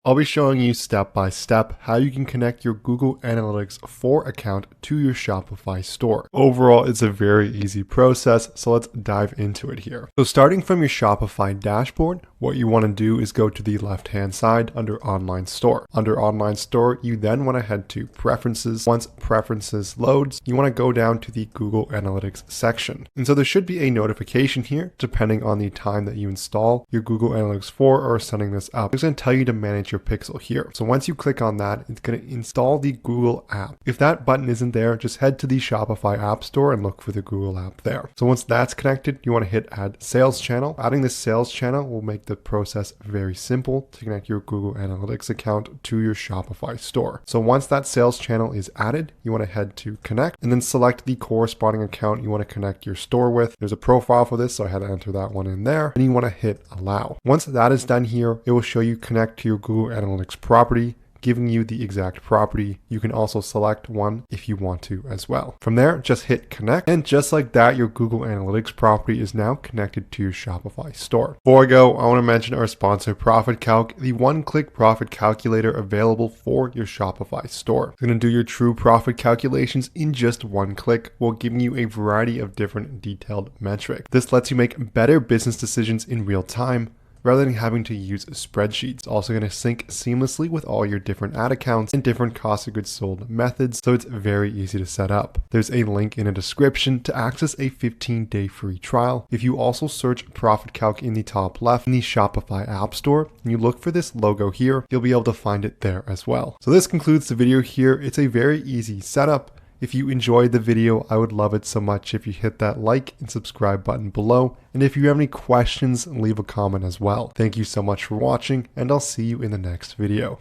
I'll be showing you step by step how you can connect your Google Analytics 4 account to your Shopify store. Overall, it's a very easy process, so let's dive into it here. So starting from your Shopify dashboard, what you want to do is go to the left-hand side under Online Store. Under Online Store, you then want to head to Preferences. Once Preferences loads, you want to go down to the Google Analytics section. And so there should be a notification here, depending on the time that you install your Google Analytics 4 or setting this up. It's going to tell you to manage your pixel here. So once you click on that, it's going to install the Google app. If that button isn't there, just head to the Shopify App Store and look for the Google app there. So once that's connected, you want to hit Add Sales Channel. Adding this sales channel will make the process very simple to connect your Google Analytics account to your Shopify store. So once that sales channel is added, you want to head to Connect and then select the corresponding account you want to connect your store with. There's a profile for this, so I had to enter that one in there, and you want to hit Allow. Once that is done here, it will show you connect to your Google Analytics property, giving you the exact property. You can also select one if you want to as well. From there, just hit connect, and just like that, your Google Analytics property is now connected to your Shopify store. Before I go, I want to mention our sponsor, ProfitCalc, the one-click profit calculator available for your Shopify store. It's going to do your true profit calculations in just one click, while giving you a variety of different detailed metrics. This lets you make better business decisions in real time, rather than having to use spreadsheets. It's also going to sync seamlessly with all your different ad accounts and different cost of goods sold methods, so it's very easy to set up. There's a link in the description to access a 15-day free trial. If you also search ProfitCalc in the top left in the Shopify App Store, and you look for this logo here, you'll be able to find it there as well. So this concludes the video here. It's a very easy setup. If you enjoyed the video, I would love it so much if you hit that like and subscribe button below. And if you have any questions, leave a comment as well. Thank you so much for watching, and I'll see you in the next video.